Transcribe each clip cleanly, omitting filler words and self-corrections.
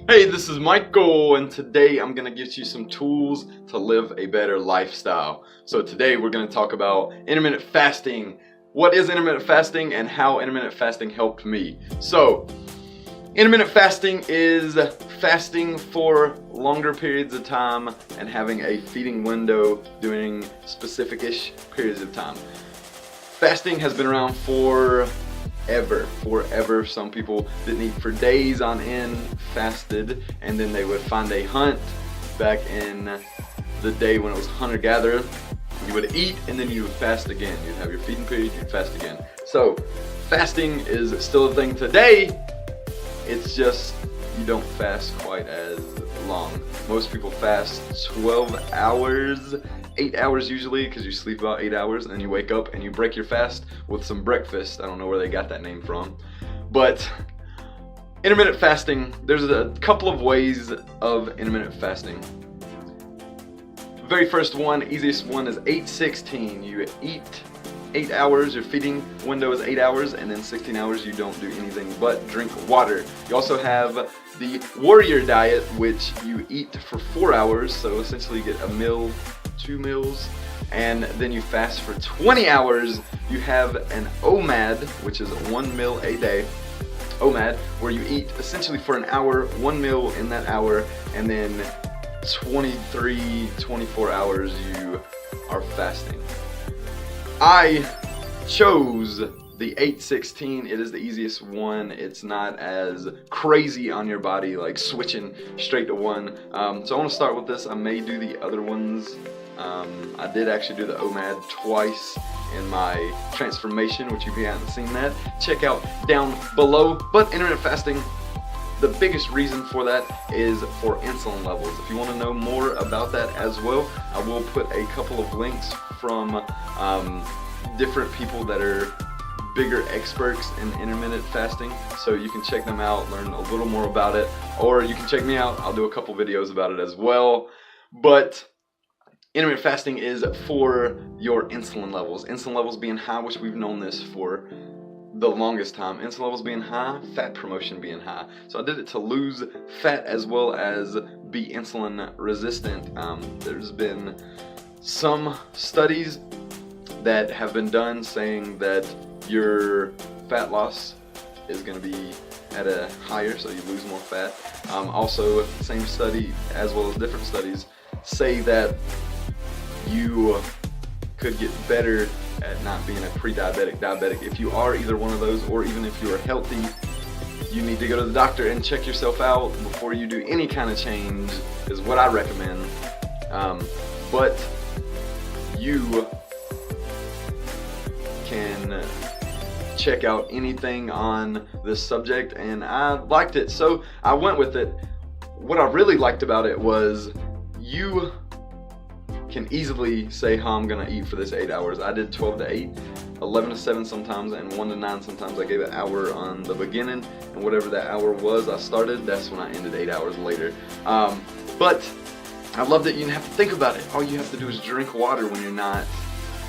Hey, this is Michael, and today I'm going to get you some tools to live a better lifestyle. So today we're going to talk about intermittent fasting. What is intermittent fasting and how intermittent fasting helped me? So, intermittent fasting is fasting for longer periods of time and having a feeding window during specific-ish periods of time. Fasting has been around forever. Some people didn't eat for days on end, fasted, and then they would find a hunt back in the day when it was hunter-gatherer. You would eat and then you would fast again. You'd have your feeding period, you'd fast again. So fasting is still a thing today. It's just you don't fast quite as long. Most people fast 12 hours, 8 hours usually, because you sleep about 8 hours and then you wake up and you break your fast with some breakfast. I don't know where they got that name from. But intermittent fasting, there's a couple of ways of intermittent fasting. Very first one, easiest one is 8-16. You eat 8 hours, your feeding window is 8 hours, and then 16 hours you don't do anything but drink water. You also have the warrior diet, which you eat for 4 hours, so essentially you get a meal, 2 meals, and then you fast for 20 hours. You have an OMAD, which is 1 meal a day. OMAD, where you eat essentially for an hour, 1 meal in that hour, and then 24 hours you are fasting. I chose the 8-16. It is the easiest one. It's not as crazy on your body, like switching straight to one. So I want to start with this. I may do the other ones. I did actually do the OMAD twice in my transformation, which if you haven't seen that, check out down below. But intermittent fasting, the biggest reason for that is for insulin levels. If you want to know more about that as well, I will put a couple of links from different people that are bigger experts in intermittent fasting, so you can check them out, learn a little more about it, or you can check me out. I'll do a couple videos about it as well. But intermittent fasting is for your insulin levels. Insulin levels being high, which we've known this for the longest time. Insulin levels being high, fat promotion being high. So I did it to lose fat as well as be insulin resistant. There's been some studies that have been done saying that your fat loss is going to be at a higher, so you lose more fat. Also, same study as well as different studies say that you could get better at not being a pre-diabetic, diabetic. If you are either one of those, or even if you are healthy, you need to go to the doctor and check yourself out before you do any kind of change, is what I recommend. But you can check out anything on this subject, and I liked it, so I went with it. What I really liked about it was you can easily say how I'm gonna eat for this 8 hours. I did 12 to 8, 11 to 7 sometimes, and 1 to 9 sometimes. I gave an hour on the beginning, and whatever that hour was I started, that's when I ended 8 hours later. But I love that you didn't have to think about it. All you have to do is drink water when you're not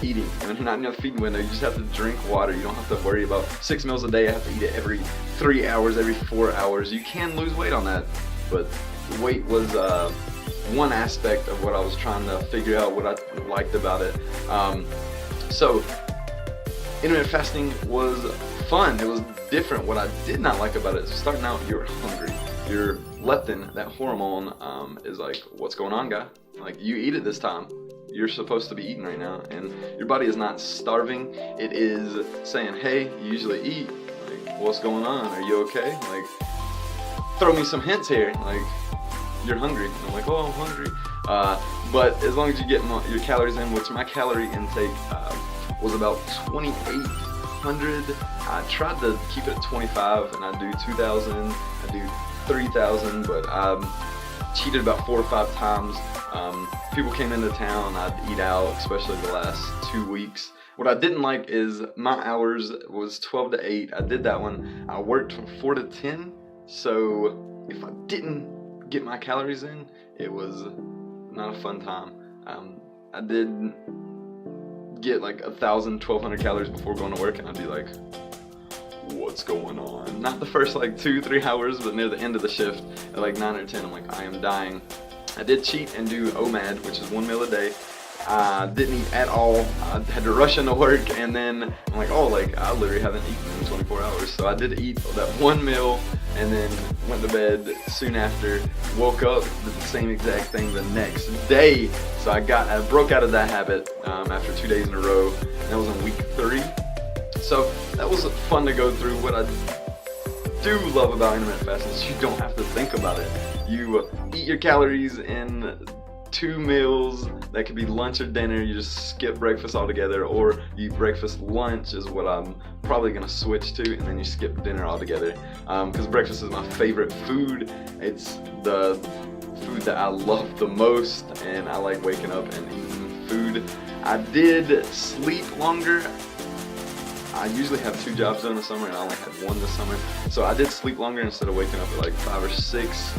eating. When you're not in your feeding window, you just have to drink water. You don't have to worry about 6 meals a day. I have to eat it every 3 hours, every 4 hours. You can lose weight on that, but weight was one aspect of what I was trying to figure out, what I liked about it. So intermittent fasting was fun. It was different. What I did not like about it is starting out, you're hungry. Your leptin, that hormone, is like, what's going on, guy? Like, you eat it this time. You're supposed to be eating right now, and your body is not starving. It is saying, hey, you usually eat. Like, what's going on? Are you okay? Like, throw me some hints here. Like, you're hungry. And I'm like, oh, I'm hungry. But as long as you get your calories in, which my calorie intake was about 2,800. I tried to keep it at 25, and I do 2,000, I do 3,000, but I cheated about 4 or 5 times. People came into town, I'd eat out, especially the last 2 weeks. What I didn't like is my hours was 12 to 8. I did that one. I worked from 4 to 10, so if I didn't get my calories in, it was not a fun time. I did get like 1,000, 1,200 calories before going to work, and I'd be like, what's going on? Not the first like 2-3 hours, but near the end of the shift at like 9 or 10, I'm like, I am dying. I did cheat and do OMAD, which is 1 meal a day. I didn't eat at all. I had to rush into work, and then I'm like, oh, like I literally haven't eaten in 24 hours. So I did eat that 1 meal, and then went to bed soon after. Woke up, did the same exact thing the next day. So I broke out of that habit after 2 days in a row. And that was in week 3. So that was fun to go through. What I do love about intermittent fasting is you don't have to think about it. You eat your calories in 2 meals. That could be lunch or dinner. You just skip breakfast altogether, or you eat breakfast, lunch is what I'm probably gonna switch to, and then you skip dinner altogether. Because breakfast is my favorite food. It's the food that I love the most, and I like waking up and eating food. I did sleep longer. I usually have 2 jobs during the summer, and I only had 1 this summer. So I did sleep longer instead of waking up at like 5 or 6.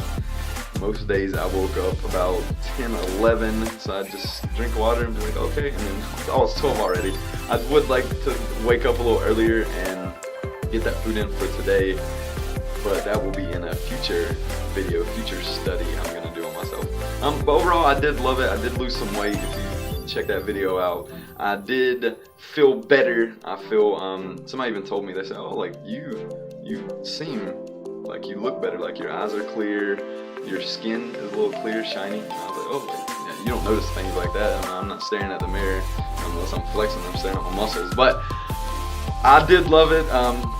Most days I woke up about 10, 11, so I'd just drink water and be like, okay, and then, oh, it's 12 already. I would like to wake up a little earlier and get that food in for today, but that will be in a future video, future study I'm gonna do on myself. But overall, I did love it. I did lose some weight. If you check that video out, I did feel better. I feel, somebody even told me, they said, oh, like you seem like you look better, like your eyes are clear, your skin is a little clear, shiny. And I was like, oh, yeah, you don't notice things like that. I'm not staring at the mirror unless I'm flexing, I'm staring at my muscles. But I did love it.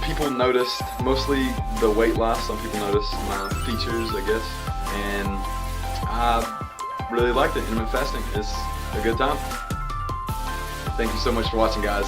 People noticed, mostly the weight loss. Some people noticed my features, I guess. And I really liked it. Intermittent fasting is a good time. Thank you so much for watching, guys.